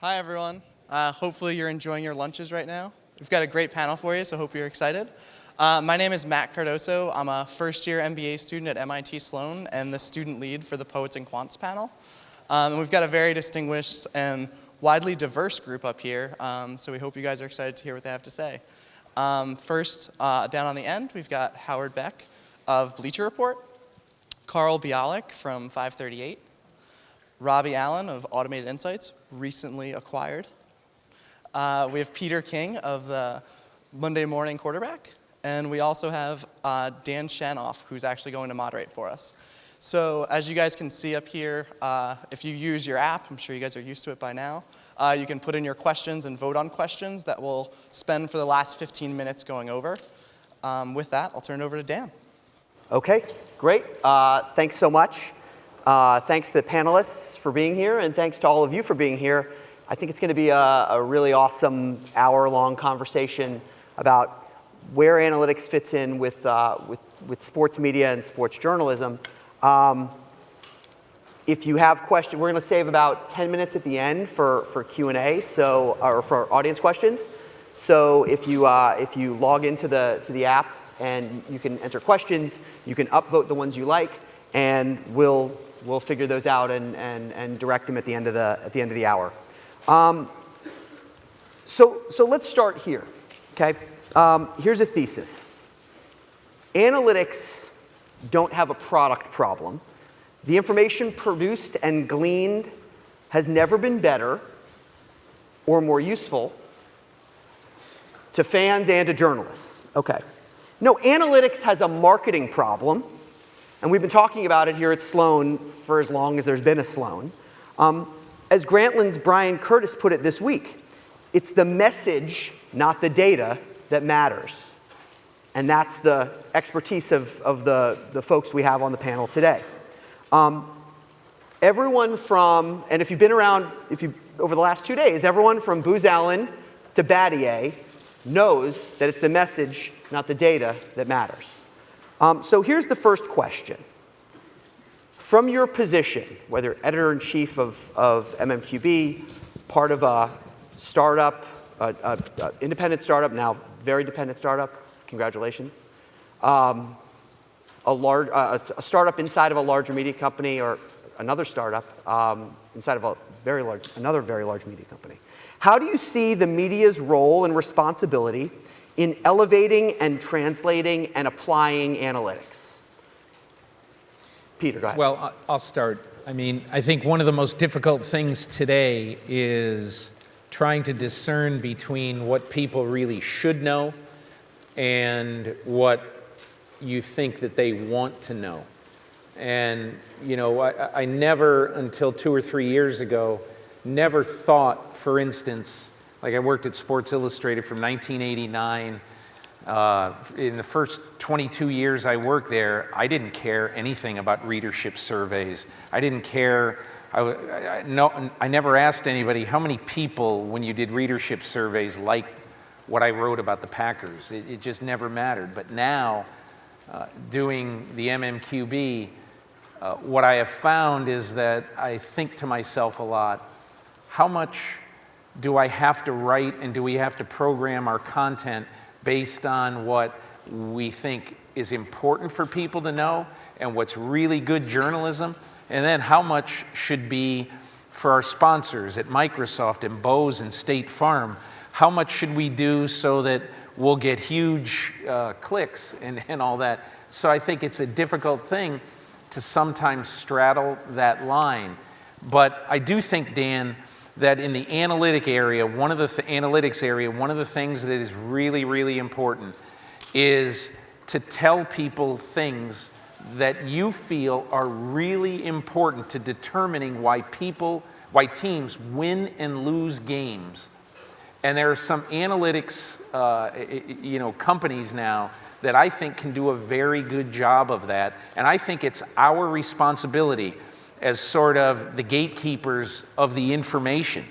Hi, everyone. Hopefully you're enjoying your lunches right now. We've got a great panel for you, so hope you're excited. My name is Matt Cardoso. I'm a first-year MBA student at MIT Sloan and the student lead for the Poets and Quants panel. And we've got a very distinguished and widely diverse group up here, so we hope you guys are excited to hear what they have to say. First, down on the end, we've got Howard Beck of Bleacher Report, Carl Bialik from 538, Robbie Allen of Automated Insights, recently acquired. We have Peter King of the Monday Morning Quarterback, and we also have Dan Shanoff, who's actually going to moderate for us. So as you guys can see up here, if you use your app, I'm sure you guys are used to it by now, you can put in your questions and vote on questions that we'll spend for the last 15 minutes going over. With that, I'll turn it over to Dan. Okay, great. Thanks so much. Thanks to the panelists for being here, and thanks to all of you for being here. I think it's going to be a really awesome hour-long conversation about where analytics fits in with sports media and sports journalism. If you have questions, we're going to save about 10 minutes at the end for Q&A, or for audience questions. So if you log into the app and you can enter questions, you can upvote the ones you like, and we'll figure those out and direct them at the end of the hour. So let's start here. Okay, here's a thesis. Analytics don't have a product problem. The information produced and gleaned has never been better or more useful to fans and to journalists. Okay. No, analytics has a marketing problem, and we've been talking about it here at Sloan for as long as there's been a Sloan. As Grantland's Brian Curtis put it this week, it's the message, not the data, that matters. And that's the expertise of the folks we have on the panel today. Everyone from, and if you've been around, over the last 2 days, everyone from Booz Allen to Battier knows that it's the message, not the data, that matters. So here's the first question. From your position, whether editor-in-chief of MMQB, part of a startup, independent startup, now very dependent startup, congratulations, a startup inside of a larger media company, or another startup inside of another very large media company. How do you see the media's role and responsibility in elevating and translating and applying analytics? Peter, go ahead. Well, I'll start. I mean, I think one of the most difficult things today is trying to discern between what people really should know and what you think that they want to know. And, you know, I never, until 2 or 3 years ago, never thought, for instance, like I worked at Sports Illustrated from 1989. In the first 22 years I worked there, I didn't care anything about readership surveys. I didn't care. I never asked anybody how many people, when you did readership surveys, liked what I wrote about the Packers. It just never mattered. But now, doing the MMQB, what I have found is that I think to myself a lot, how much do I have to write and do we have to program our content based on what we think is important for people to know and what's really good journalism? And then how much should be for our sponsors at Microsoft and Bose and State Farm? How much should we do so that we'll get huge clicks and all that? So I think it's a difficult thing to sometimes straddle that line. But I do think, Dan, that in the analytics area, one of the things that is really, really important is to tell people things that you feel are really important to determining why teams win and lose games. And there are some analytics, companies now that I think can do a very good job of that. And I think it's our responsibility as sort of the gatekeepers of the information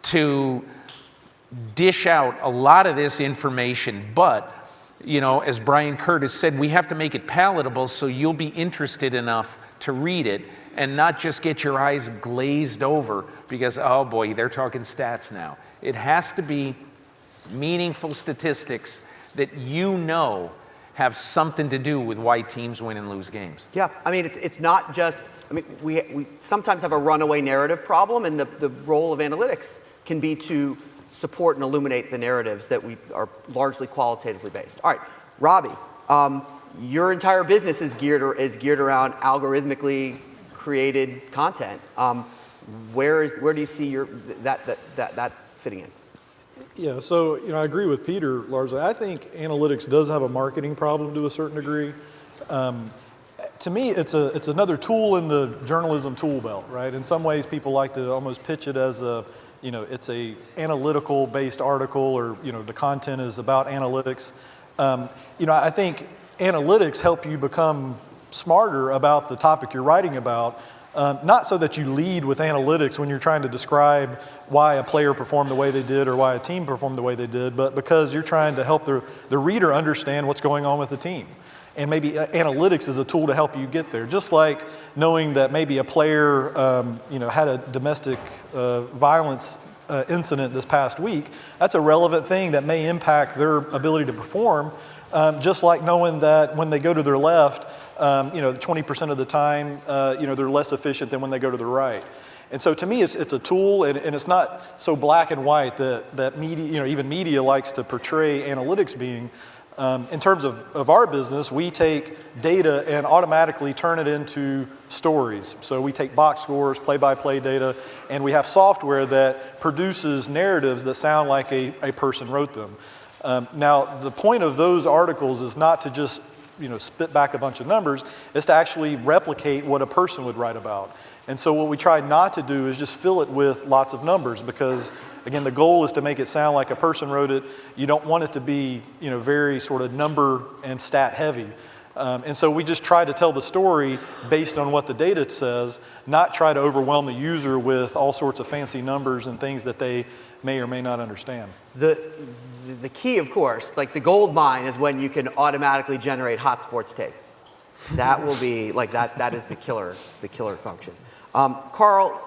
to dish out a lot of this information, but You know, as Brian Curtis said, we have to make it palatable so you'll be interested enough to read it and not just get your eyes glazed over because, oh boy, they're talking stats now. It has to be meaningful statistics that you know have something to do with why teams win and lose games. Yeah, I mean, it's not just, I mean, we sometimes have a runaway narrative problem, and the role of analytics can be to support and illuminate the narratives that we are largely qualitatively based. All right, Robbie, your entire business is geared around algorithmically created content. Where do you see that fitting in? Yeah, so I agree with Peter largely. I think analytics does have a marketing problem to a certain degree. To me, it's another tool in the journalism tool belt, right? In some ways, people like to almost pitch it as it's a analytical based article, or the content is about analytics. I think analytics help you become smarter about the topic you're writing about. Not so that you lead with analytics when you're trying to describe why a player performed the way they did or why a team performed the way they did, but because you're trying to help the reader understand what's going on with the team. And maybe analytics is a tool to help you get there. Just like knowing that maybe a player had a domestic violence incident this past week, that's a relevant thing that may impact their ability to perform. Just like knowing that when they go to their left, 20% of the time, they're less efficient than when they go to the right. And so to me, it's a tool, and it's not so black and white that media, even media likes to portray analytics being. In terms of our business, we take data and automatically turn it into stories. So we take box scores, play-by-play data, and we have software that produces narratives that sound like a person wrote them. Now, the point of those articles is not to just spit back a bunch of numbers, is to actually replicate what a person would write about. And so what we try not to do is just fill it with lots of numbers, because again, the goal is to make it sound like a person wrote it. You don't want it to be very sort of number and stat heavy. And so we just try to tell the story based on what the data says, not try to overwhelm the user with all sorts of fancy numbers and things that they may or may not understand. The key, of course, like the gold mine, is when you can automatically generate hot sports takes. That will be like that is the killer function. Carl,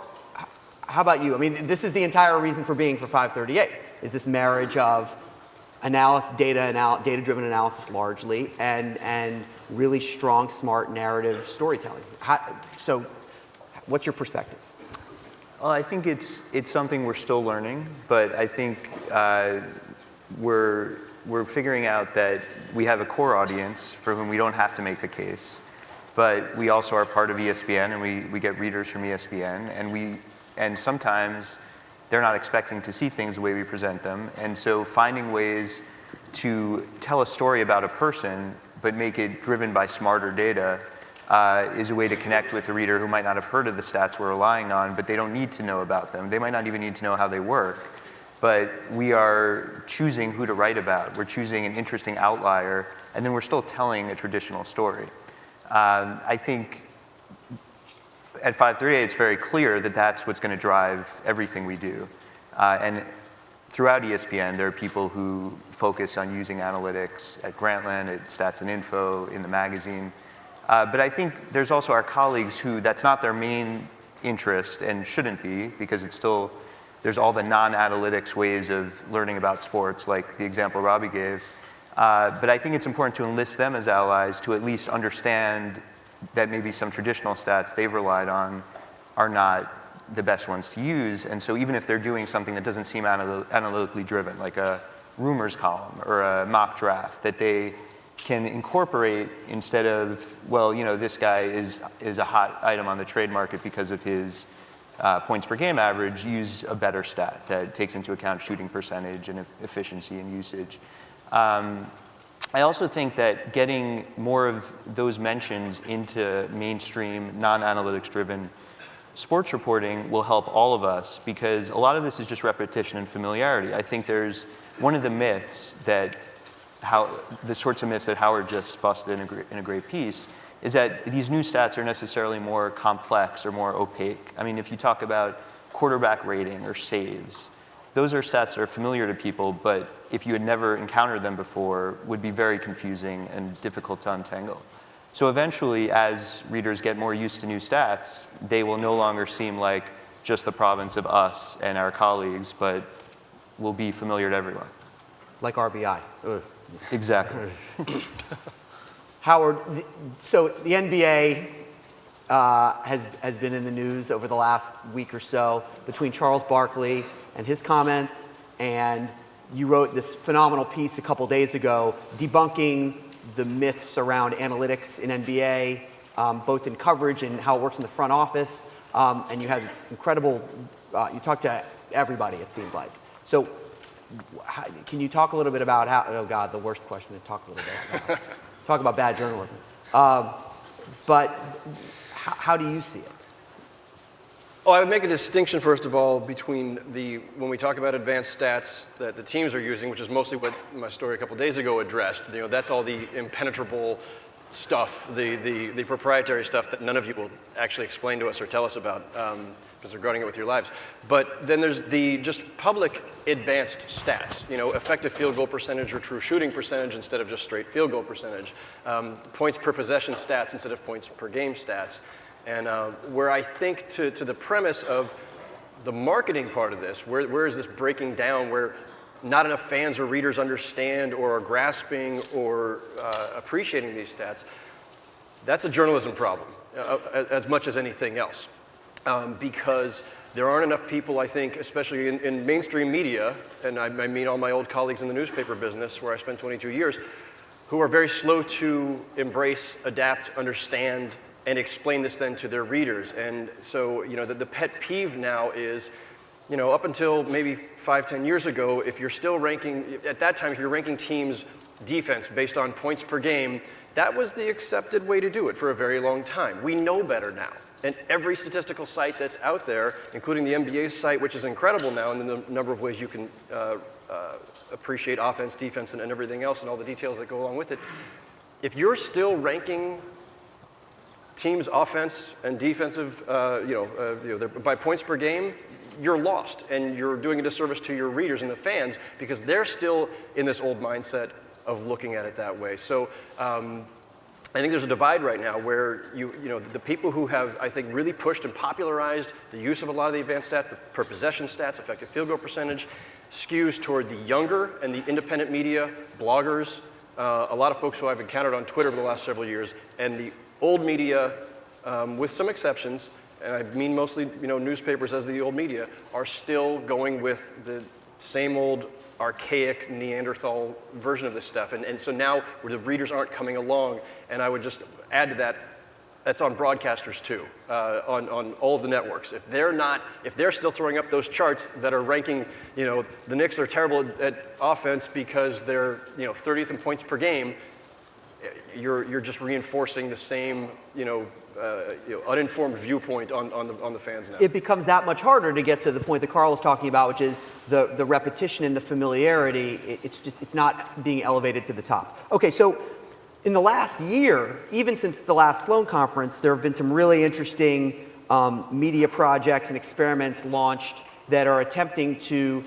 how about you? I mean, this is the entire reason for being for 538, is this marriage of data-driven analysis largely, and really strong, smart narrative storytelling. So what's your perspective? Well, I think it's something we're still learning, but I think we're figuring out that we have a core audience for whom we don't have to make the case, but we also are part of ESPN, and we get readers from ESPN, and sometimes they're not expecting to see things the way we present them, and so finding ways to tell a story about a person but make it driven by smarter data is a way to connect with the reader who might not have heard of the stats we're relying on, but they don't need to know about them. They might not even need to know how they work, but we are choosing who to write about. We're choosing an interesting outlier, and then we're still telling a traditional story. I think at 538, it's very clear that that's what's going to drive everything we do. And throughout ESPN, there are people who focus on using analytics at Grantland, at Stats and Info, in the magazine. But I think there's also our colleagues who that's not their main interest, and shouldn't be, because it's still, there's all the non-analytics ways of learning about sports, like the example Robbie gave. But I think it's important to enlist them as allies to at least understand that maybe some traditional stats they've relied on are not the best ones to use. And so even if they're doing something that doesn't seem analytically driven, like a rumors column or a mock draft, that they can incorporate, instead of, well, this guy is a hot item on the trade market because of his points per game average, use a better stat that takes into account shooting percentage and efficiency and usage. I also think that getting more of those mentions into mainstream, non-analytics driven sports reporting will help all of us, because a lot of this is just repetition and familiarity. I think there's one of the myths the sorts of myths that Howard just busted in a great piece, is that these new stats are necessarily more complex or more opaque. I mean, if you talk about quarterback rating or saves, those are stats that are familiar to people, but if you had never encountered them before, would be very confusing and difficult to untangle. So eventually, as readers get more used to new stats, they will no longer seem like just the province of us and our colleagues, but will be familiar to everyone. Like RBI. Ugh. Exactly. Howard, so the NBA has been in the news over the last week or so between Charles Barkley and his comments, and you wrote this phenomenal piece a couple days ago debunking the myths around analytics in NBA, both in coverage and how it works in the front office, and you had this incredible, you talked to everybody, it seemed like. So can you talk a little bit about how, oh God, the worst question to talk a little bit about. Talk about bad journalism. But how do you see it? Oh, I would make a distinction, first of all, between when we talk about advanced stats that the teams are using, which is mostly what my story a couple days ago addressed. That's all the impenetrable stuff, the proprietary stuff that none of you will actually explain to us or tell us about because they're guarding it with your lives. But then there's the just public advanced stats, effective field goal percentage or true shooting percentage instead of just straight field goal percentage, points per possession stats instead of points per game stats. And where I think to the premise of the marketing part of this, where is this breaking down where not enough fans or readers understand or are grasping or appreciating these stats, that's a journalism problem as much as anything else. Because there aren't enough people, I think, especially in mainstream media, and I mean all my old colleagues in the newspaper business where I spent 22 years, who are very slow to embrace, adapt, understand, and explain this then to their readers. And so, the pet peeve now is, up until maybe 5-10 years ago, if you're still ranking, at that time, if you're ranking teams' defense based on points per game, that was the accepted way to do it for a very long time. We know better now. And every statistical site that's out there, including the NBA's site, which is incredible now in the number of ways you can appreciate offense, defense, and everything else, and all the details that go along with it. If you're still ranking teams' offense and defensive, by points per game, you're lost, and you're doing a disservice to your readers and the fans because they're still in this old mindset of looking at it that way. So I think there's a divide right now where the people who have, I think, really pushed and popularized the use of a lot of the advanced stats, the per possession stats, effective field goal percentage, skews toward the younger and the independent media, bloggers, a lot of folks who I've encountered on Twitter over the last several years, and the old media, with some exceptions, and I mean mostly newspapers as the old media, are still going with the same old archaic Neanderthal version of this stuff. And so now where the readers aren't coming along, and I would just add to that, that's on broadcasters too, on all of the networks. If they're still throwing up those charts that are ranking, the Knicks are terrible at offense because they're 30th in points per game, you're just reinforcing the same, uninformed viewpoint on the fans now. It becomes that much harder to get to the point that Carl was talking about, which is the repetition and the familiarity. It's not being elevated to the top. Okay, so in the last year, even since the last Sloan conference, there have been some really interesting media projects and experiments launched that are attempting to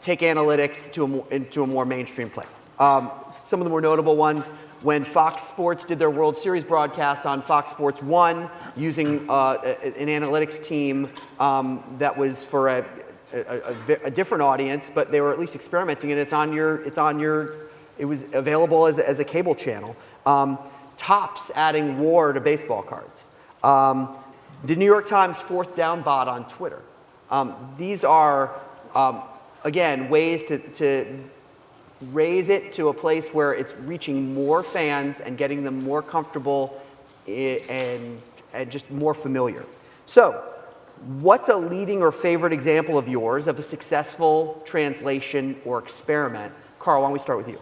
take analytics into a more mainstream place. Some of the more notable ones, when Fox Sports did their World Series broadcast on Fox Sports 1 using an analytics team that was for a different audience, but they were at least experimenting, and it was available as a cable channel. Topps adding WAR to baseball cards. The New York Times fourth down bot on Twitter. These are, again, ways to raise it to a place where it's reaching more fans and getting them more comfortable and just more familiar. So, what's a leading or favorite example of yours of a successful translation or experiment? Carl, why don't we start with you?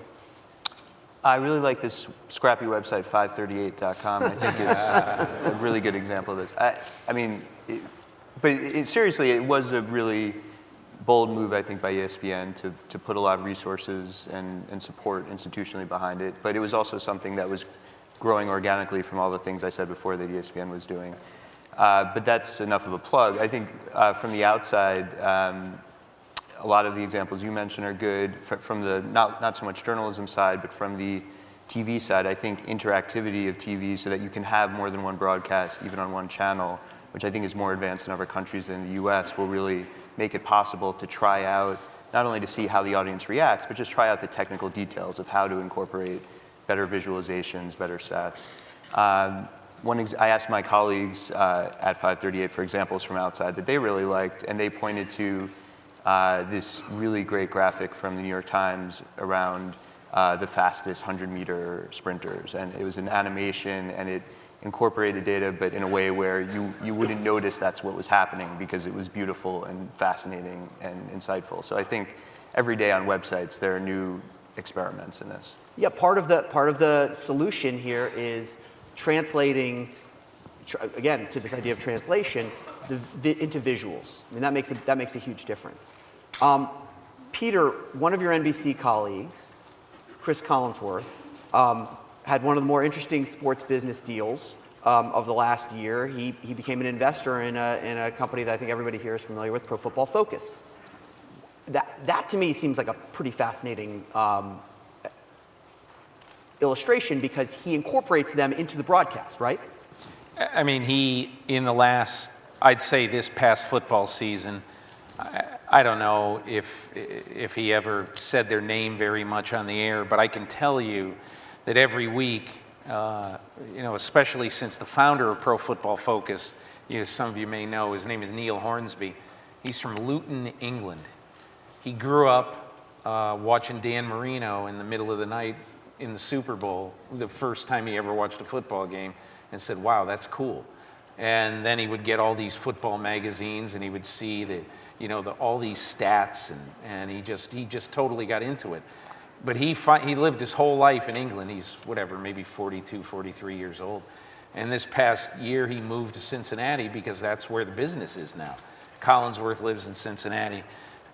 I really like this scrappy website, 538.com. I think it's a really good example of this. Seriously, it was a really bold move, I think, by ESPN to put a lot of resources and support institutionally behind it. But it was also something that was growing organically from all the things I said before that ESPN was doing. But that's enough of a plug. I think from the outside, a lot of the examples you mentioned are good from the, not so much journalism side, but from the TV side. I think interactivity of TV so that you can have more than one broadcast, even on one channel, which I think is more advanced in other countries than the US, will really make it possible to try out, not only to see how the audience reacts, but just try out the technical details of how to incorporate better visualizations, better stats. I asked my colleagues at 538 for examples from outside that they really liked, and they pointed to this really great graphic from the New York Times around the fastest 100-meter sprinters. And it was an animation, and it incorporated data, but in a way where you wouldn't notice that's what was happening because it was beautiful and fascinating and insightful. So I think every day on websites there are new experiments in this. Yeah, part of the solution here is translating, again, to this idea of translation, into visuals. I mean, that makes a huge difference. Peter, one of your NBC colleagues, Chris Collinsworth, had one of the more interesting sports business deals of the last year. He became an investor in a company that I think everybody here is familiar with, Pro Football Focus. That to me seems like a pretty fascinating illustration because he incorporates them into the broadcast, right? I mean, in the last, I'd say this past football season, I don't know if he ever said their name very much on the air, but I can tell you that every week, especially since the founder of Pro Football Focus, some of you may know, his name is Neil Hornsby. He's from Luton, England. He grew up watching Dan Marino in the middle of the night in the Super Bowl, the first time he ever watched a football game, and said, wow, that's cool. And then he would get all these football magazines, and he would see all these stats, and he just totally got into it. But he lived his whole life in England. He's maybe 42, 43 years old. And this past year he moved to Cincinnati because that's where the business is now. Collinsworth lives in Cincinnati,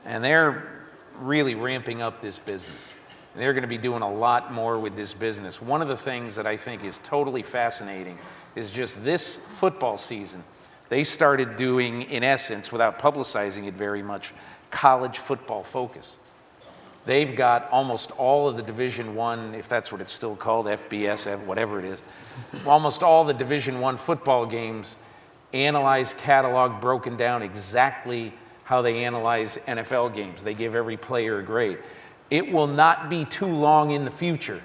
and they're really ramping up this business. They're going to be doing a lot more with this business. One of the things that I think is totally fascinating is just this football season, they started doing, in essence, without publicizing it very much, college football focus. They've got almost all of the Division I, if that's what it's still called, FBS, whatever it is, almost all the Division I football games analyzed, cataloged, broken down exactly how they analyze NFL games. They give every player a grade. It will not be too long in the future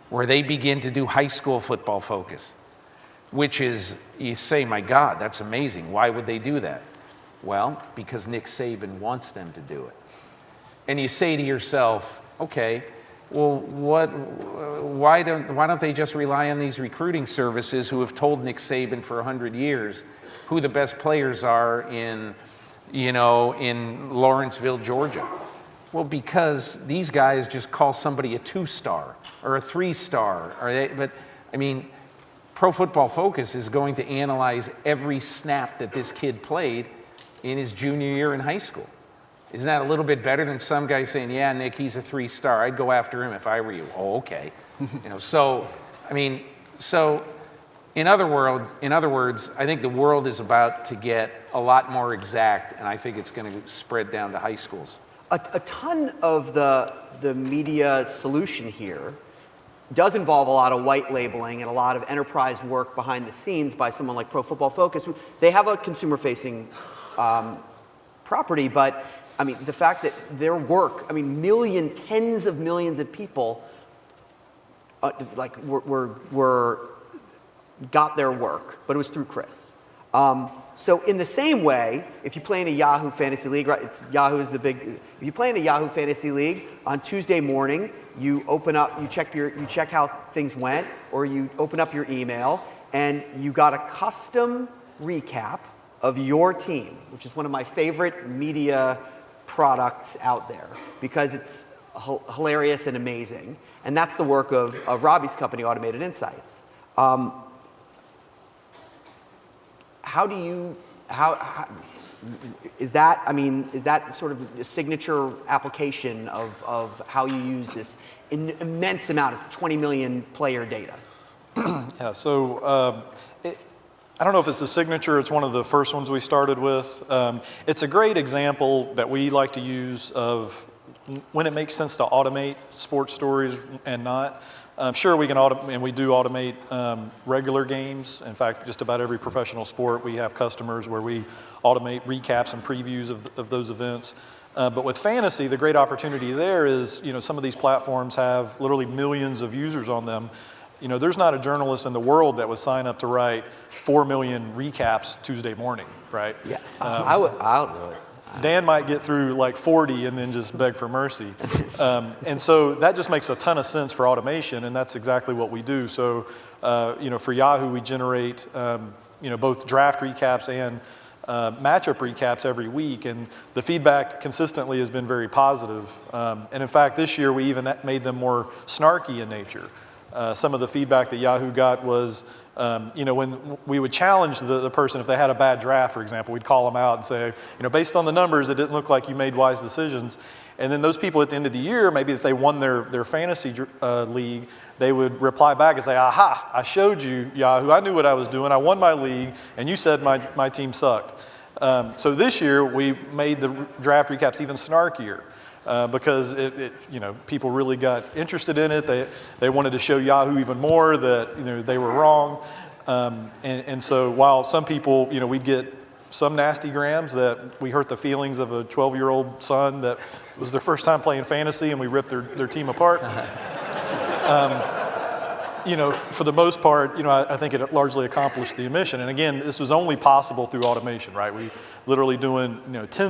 where they begin to do high school football focus, which is, you say, my God, that's amazing. Why would they do that? Well, because Nick Saban wants them to do it. And you say to yourself, okay, well, why don't they just rely on these recruiting services who have told Nick Saban for 100 years who the best players are in Lawrenceville, Georgia? Well, because these guys just call somebody a 2-star or a 3-star. But I mean, Pro Football Focus is going to analyze every snap that this kid played in his junior year in high school. Isn't that a little bit better than some guy saying, yeah, Nick, he's a 3-star. I'd go after him if I were you. Oh, okay. So in other words, I think the world is about to get a lot more exact, and I think it's going to spread down to high schools. A ton of the media solution here does involve a lot of white labeling and a lot of enterprise work behind the scenes by someone like Pro Football Focus. They have a consumer-facing property, but I mean, the fact that their work, I mean, tens of millions of people got their work, but it was through Chris. So in the same way, if you play in a Yahoo Fantasy League, right? Yahoo is the big. If you play in a Yahoo Fantasy League on Tuesday morning, you open up, you check how things went, or you open up your email, and you got a custom recap of your team, which is one of my favorite media products out there because it's hilarious and amazing. And that's the work of Robbie's company, Automated Insights. How is that sort of a signature application of how you use this immense amount of 20 million player data? Yeah, so I don't know if it's the signature, it's one of the first ones we started with. It's a great example that we like to use of when it makes sense to automate sports stories and not. Sure, we can automate, and we do automate regular games. In fact, just about every professional sport, we have customers where we automate recaps and previews of those events. But with fantasy, the great opportunity there is, some of these platforms have literally millions of users on them. There's not a journalist in the world that would sign up to write 4 million recaps Tuesday morning, right? Yeah, I'll do it. Dan might get through like 40 and then just beg for mercy. And so that just makes a ton of sense for automation, and that's exactly what we do. So, for Yahoo, we generate, both draft recaps and matchup recaps every week, and the feedback consistently has been very positive. And in fact, this year we even made them more snarky in nature. Some of the feedback that Yahoo got was, when we would challenge the person if they had a bad draft, for example, we'd call them out and say, based on the numbers, it didn't look like you made wise decisions. And then those people at the end of the year, maybe if they won their fantasy league, they would reply back and say, aha, I showed you, Yahoo, I knew what I was doing, I won my league, and you said my team sucked. So this year, we made the draft recaps even snarkier. Because people really got interested in it. They wanted to show Yahoo even more that they were wrong. And so while some people, we'd get some nasty grams that we hurt the feelings of a 12-year-old son that was their first time playing fantasy and we ripped their team apart. For the most part, I think it largely accomplished the mission. And again, this was only possible through automation, right? We literally doing,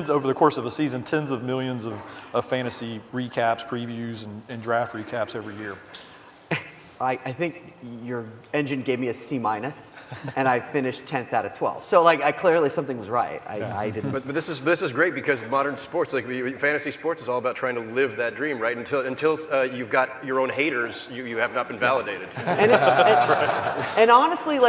over the course of a season, tens of millions of fantasy recaps, previews, and draft recaps every year. I think your engine gave me a C-, and I finished 10th out of 12. So clearly something was right. I didn't. But this is great because modern sports, fantasy sports, is all about trying to live that dream, right? Until you've got your own haters, you have not been validated. Yes. And honestly,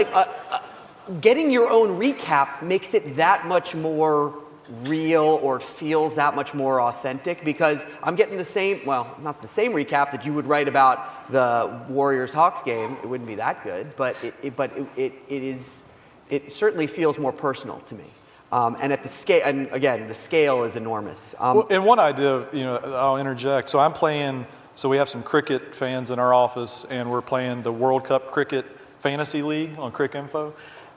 getting your own recap makes it that much more real, or it feels that much more authentic, because I'm getting the same, not the same recap that you would write about the Warriors-Hawks game. It wouldn't be that good, but it certainly feels more personal to me. And at the scale, and again, the scale is enormous. And one idea, I'll interject. So we have some cricket fans in our office, and we're playing the World Cup Cricket Fantasy League on Cricinfo.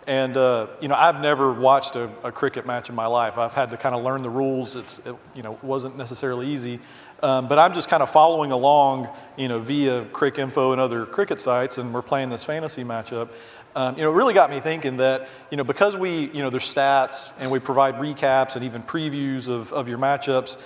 And, I've never watched a cricket match in my life. I've had to kind of learn the rules. It wasn't necessarily easy. But I'm just kind of following along, via Cricinfo and other cricket sites, and we're playing this fantasy matchup. It really got me thinking that, because we, there's stats and we provide recaps and even previews of your matchups,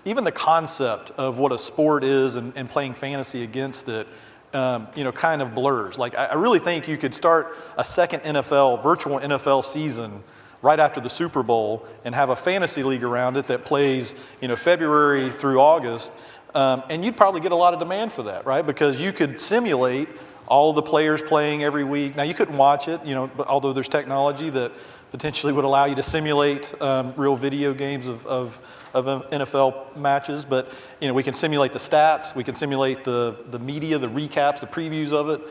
even the concept of what a sport is and playing fantasy against it, kind of blurs. I really think you could start a second virtual NFL season right after the Super Bowl and have a fantasy league around it that plays, February through August, and you'd probably get a lot of demand for that, right? Because you could simulate all the players playing every week. Now, you couldn't watch it, but although there's technology that potentially would allow you to simulate real video games of NFL matches, but we can simulate the stats, we can simulate the media, the recaps, the previews of it.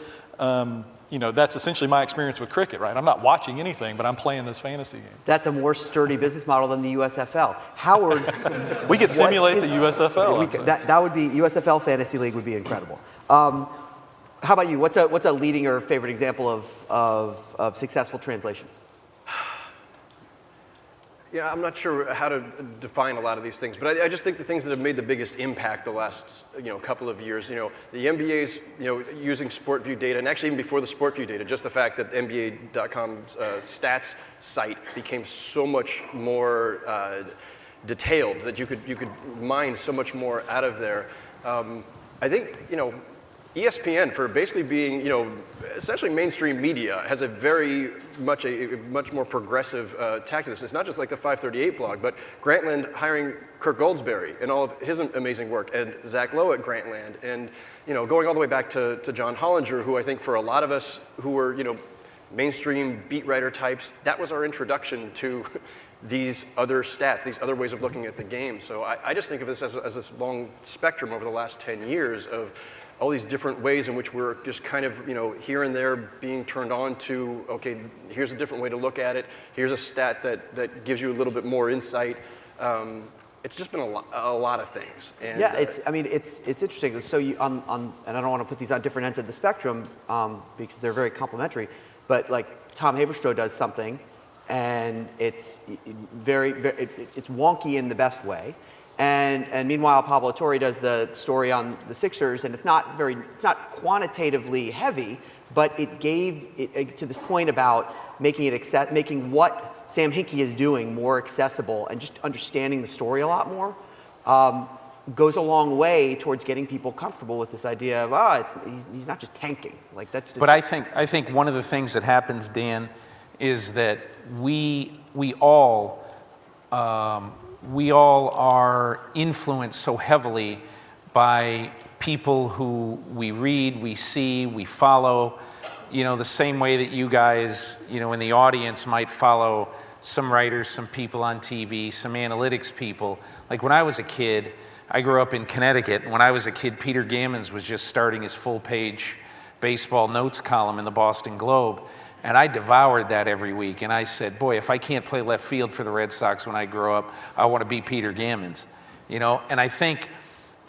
That's essentially my experience with cricket, right? I'm not watching anything, but I'm playing this fantasy game. That's a more sturdy business model than the USFL. Howard, we could simulate the USFL. That would be USFL Fantasy League would be incredible. How about you? What's a leading or favorite example of successful translation? Yeah, I'm not sure how to define a lot of these things, but I just think the things that have made the biggest impact the last couple of years, the NBA's using SportView data, and actually even before the SportView data, just the fact that NBA.com's stats site became so much more detailed, that you could mine so much more out of there. I think ESPN, for basically being, essentially mainstream media, has a much more progressive tack to this. It's not just like the 538 blog, but Grantland hiring Kirk Goldsberry and all of his amazing work, and Zach Lowe at Grantland, and going all the way back to John Hollinger, who I think for a lot of us who were mainstream beat writer types, that was our introduction to these other stats, these other ways of looking at the game. So I just think of this as this long spectrum over the last 10 years of all these different ways in which we're just kind of, here and there being turned on to, okay, here's a different way to look at it. Here's a stat that gives you a little bit more insight. It's just been a lot of things. And, yeah, it's interesting. So and I don't want to put these on different ends of the spectrum because they're very complementary, but like Tom Haberstroh does something, and it's it's wonky in the best way. And meanwhile, Pablo Torre does the story on the Sixers, and it's not quantitatively heavy, but it gave it to this point about making what Sam Hinkie is doing more accessible and just understanding the story a lot more goes a long way towards getting people comfortable with this idea of he's not just tanking like that's. But I think one of the things that happens, Dan, is that we all are influenced so heavily by people who we read, we see, we follow, the same way that you guys, in the audience might follow some writers, some people on TV, some analytics people. Like when I was a kid, I grew up in Connecticut. When I was a kid, Peter Gammons was just starting his full-page baseball notes column in the Boston Globe. And I devoured that every week. And I said, boy, if I can't play left field for the Red Sox when I grow up, I want to be Peter Gammons. And I think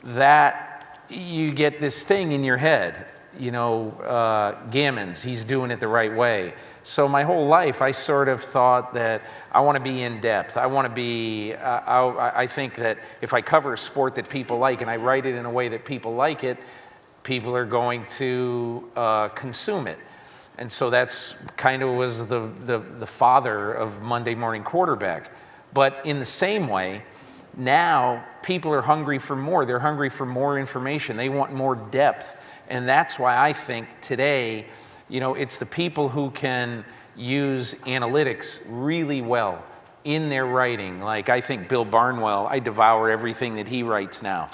that you get this thing in your head, Gammons, he's doing it the right way. So my whole life, I sort of thought that I want to be in depth. I want to be, I think that if I cover a sport that people like and I write it in a way that people like it, people are going to consume it. And so that's kind of was the father of Monday Morning Quarterback. But in the same way, now people are hungry for more. They're hungry for more information. They want more depth. And that's why I think today, it's the people who can use analytics really well in their writing. Like I think Bill Barnwell, I devour everything that he writes now.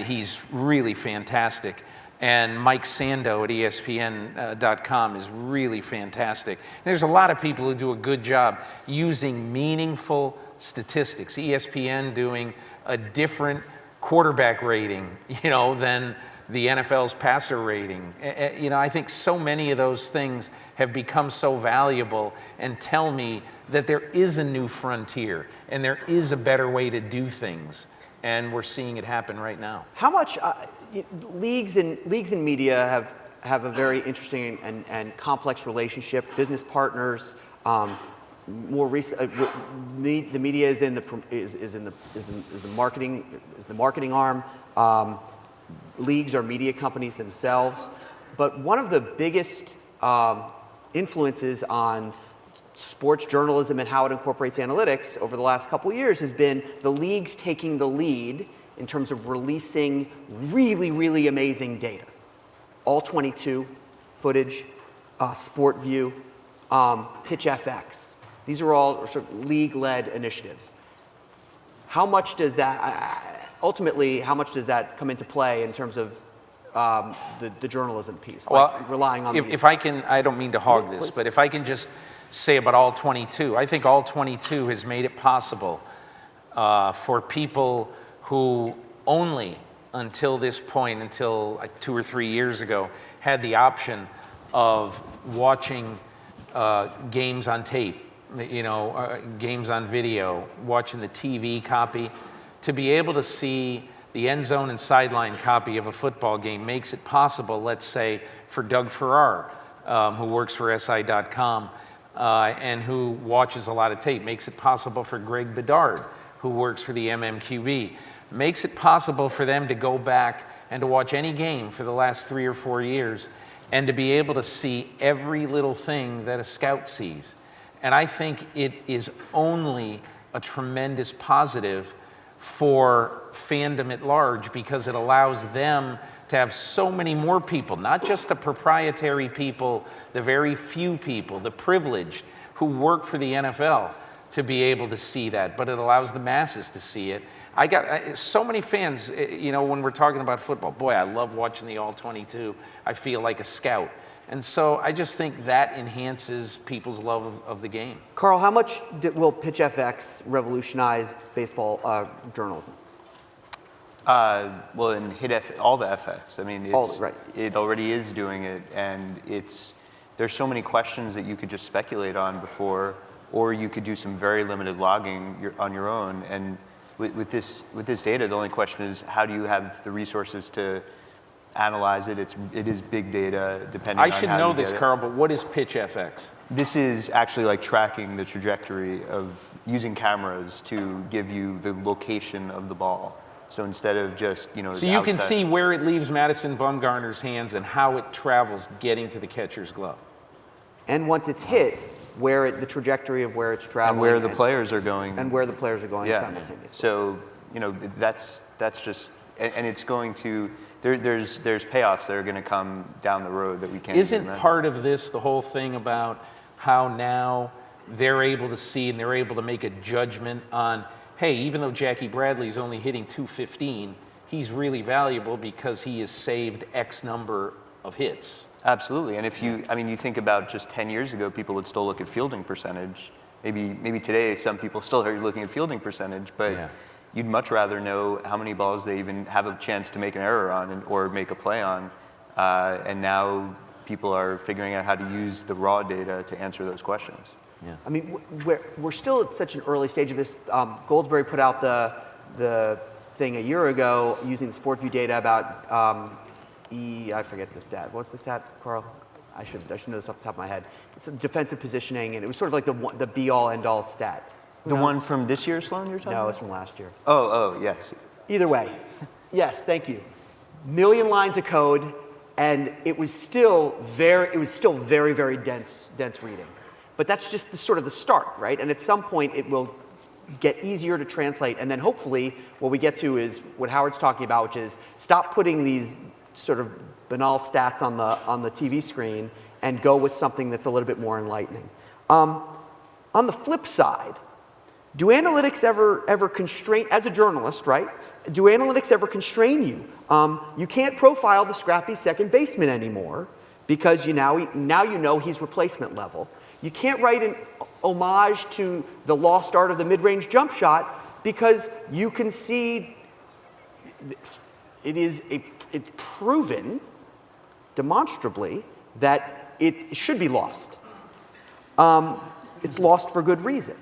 He's really fantastic. And Mike Sando at ESPN.com is really fantastic. There's a lot of people who do a good job using meaningful statistics. ESPN doing a different quarterback rating, than the NFL's passer rating. I think so many of those things have become so valuable and tell me that there is a new frontier and there is a better way to do things. And we're seeing it happen right now. How much leagues and media have a very interesting and complex relationship. Business partners, more recent, the media is the marketing arm. Leagues are media companies themselves. But one of the biggest influences on sports journalism and how it incorporates analytics over the last couple of years has been the leagues taking the lead in terms of releasing really, really amazing data. All 22 footage, SportView, PitchFX. These are all sort of league-led initiatives. How much does that, ultimately, how much does that come into play in terms of the journalism piece, like relying on these? If I can, I don't mean to hog this, but if I can just say about all 22, I think all 22 has made it possible for people who only until this point, until like 2 or 3 years ago, had the option of watching games on tape, games on video, watching the TV copy, to be able to see the end zone and sideline copy of a football game makes it possible, let's say, for Doug Farrar, who works for SI.com, and who watches a lot of tape. Makes it possible for Greg Bedard, who works for the MMQB. Makes it possible for them to go back and to watch any game for the last 3 or 4 years and to be able to see every little thing that a scout sees. And I think it is only a tremendous positive for fandom at large because it allows them to have so many more people, not just the proprietary people, the very few people, the privileged who work for the NFL to be able to see that, but it allows the masses to see it. I got so many fans, when we're talking about football, boy, I love watching the All-22. I feel like a scout. And so I just think that enhances people's love of the game. Carl, how much will PitchFX revolutionize baseball journalism? Well, and all the FX. I mean, Right. it already is doing it, and there's so many questions that you could just speculate on before, or you could do some very limited logging on your own. And with this data, the only question is how do you have the resources to analyze it? It is big data, depending on I how should you know get this, it. Carl, but what is pitch FX? This is actually like tracking the trajectory of using cameras to give you the location of the ball. So instead of just, So you can see where it leaves Madison Bumgarner's hands and how it travels getting to the catcher's glove. And once it's hit, the trajectory of where it's traveling. and where the players are going. And where the players are going Yeah. simultaneously. So, that's just, and it's going to, there's payoffs that are going to come down the road that we can't Isn't even imagine. part of this the whole thing about how now they're able to see and they're able to make a judgment on, hey, even though Jackie Bradley's only hitting .215, he's really valuable because he has saved X number of hits. Absolutely, and if you think about just 10 years ago, people would still look at fielding percentage. Maybe today some people still are looking at fielding percentage, but Yeah. you'd much rather know how many balls they even have a chance to make an error on or make a play on. And now people are figuring out how to use the raw data to answer those questions. I mean, we're still at such an early stage of this. Goldsberry put out the thing a year ago using the SportView data about I forget the stat. What's the stat, Carl? I should know this off the top of my head. It's defensive positioning, and it was sort of like the be-all, end-all stat. The one from this year, Sloan, you're talking about? No, it's from last year. Oh, yes. Either way, yes, thank you. Million lines of code, and it was still very, very dense reading. But that's just sort of the start, right? And at some point, it will get easier to translate, and then hopefully, what we get to is what Howard's talking about, which is stop putting these sort of banal stats on the TV screen and go with something that's a little bit more enlightening. On the flip side, do analytics ever constrain, as a journalist, right? Do analytics ever constrain you? You can't profile the scrappy second baseman anymore because now you know he's replacement level. You can't write an homage to the lost art of the mid-range jump shot because you can see it's proven demonstrably that it should be lost. It's lost for good reason.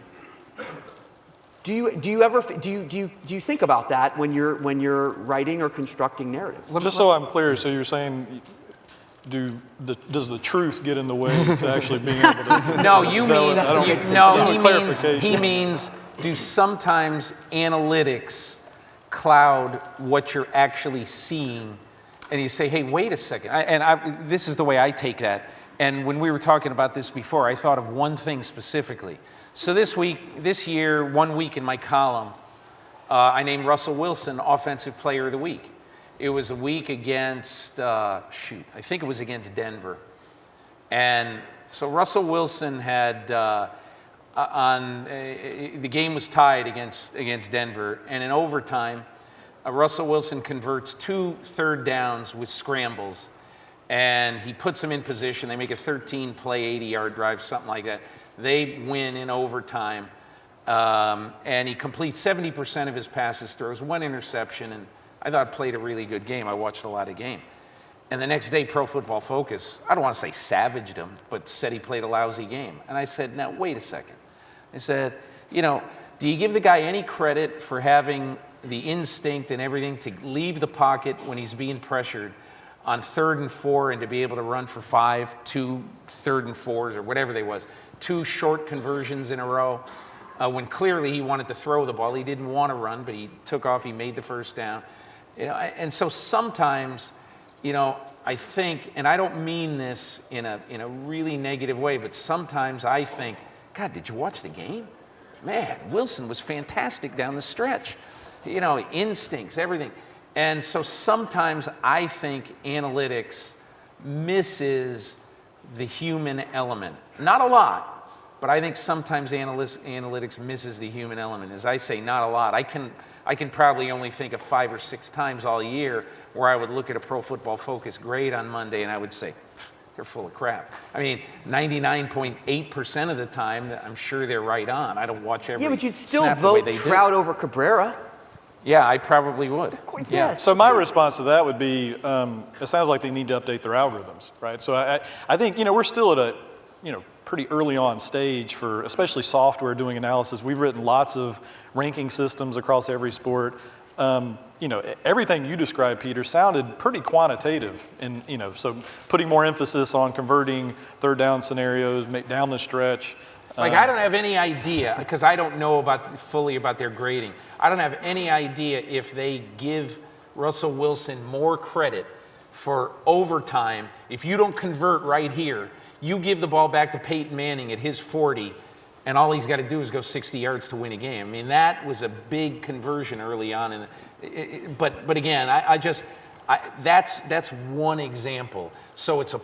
Do you think about that when you're writing or constructing narratives? Just so I'm clear, so you're saying, does the truth get in the way to actually being able to? No, he means do sometimes analytics cloud what you're actually seeing, and you say, hey, wait a second. This is the way I take that. And when we were talking about this before, I thought of one thing specifically. So this year, 1 week in my column, I named Russell Wilson Offensive Player of the Week. It was a week against, I think it was against Denver. And so Russell Wilson had, the game was tied against Denver, and in overtime, Russell Wilson converts 2 third downs with scrambles, and he puts them in position. They make a 13-play, 80-yard drive, something like that. They win in overtime, and he completes 70% of his passes, throws 1 interception, and I thought played a really good game. I watched a lot of game. And the next day, Pro Football Focus, I don't want to say savaged him, but said he played a lousy game. And I said, now, wait a second. I said, do you give the guy any credit for having the instinct and everything to leave the pocket when he's being pressured on 3rd and 4 and to be able to run for 5, 2 3rd and 4s or whatever they was, 2 short conversions in a row, when clearly he wanted to throw the ball. He didn't want to run, but he took off, he made the first down. And so sometimes, I think, and I don't mean this in a really negative way, but sometimes I think, God, did you watch the game? Man, Wilson was fantastic down the stretch. Instincts, everything. And so sometimes I think analytics misses the human element. Not a lot, but I think sometimes analytics misses the human element. As I say, not a lot. I can probably only think of 5 or 6 times all year where I would look at a Pro Football Focus grade on Monday and I would say, they're full of crap. I mean, 99.8% of the time, I'm sure they're right on. I don't watch every Yeah, but you'd still snap the way vote they do. Trout over Cabrera. Yeah, I probably would. Yes. So my response to that would be, it sounds like they need to update their algorithms, right? So I think, we're still at a, pretty early on stage for especially software doing analysis. We've written lots of ranking systems across every sport. Everything you described, Peter, sounded pretty quantitative, and so putting more emphasis on converting third down scenarios, down the stretch. Like I don't have any idea, because I don't know fully about their grading. I don't have any idea if they give Russell Wilson more credit for overtime. If you don't convert right here, you give the ball back to Peyton Manning at his 40, and all he's got to do is go 60 yards to win a game. I mean, that was a big conversion early on. But again, that's one example. So it's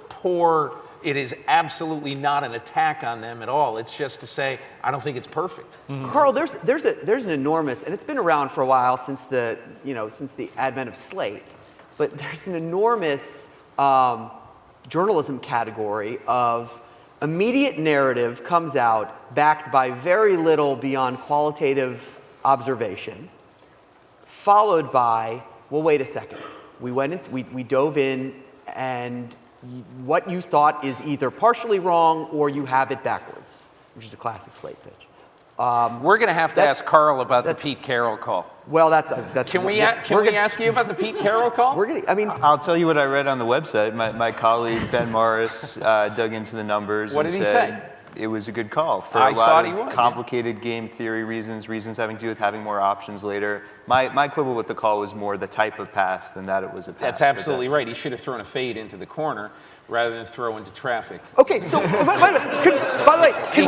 it is absolutely not an attack on them at all. It's just to say, I don't think it's perfect. Carl, there's an enormous, and it's been around for a while since the advent of Slate, but there's an enormous journalism category of immediate narrative comes out backed by very little beyond qualitative observation, followed by, well, wait a second. We dove in, and what you thought is either partially wrong or you have it backwards, which is a classic Slate pitch. We're going to have to ask Carl about the Pete Carroll call. Well, that's. Can we ask you about the Pete Carroll call? I'll tell you what I read on the website. My colleague Ben Morris dug into the numbers What and did he said say? It was a good call for I a thought lot he of would, complicated game theory reasons having to do with having more options later. My quibble with the call was more the type of pass than that it was a pass. That's absolutely right. He should have thrown a fade into the corner rather than throw into traffic. Okay, so by the way, can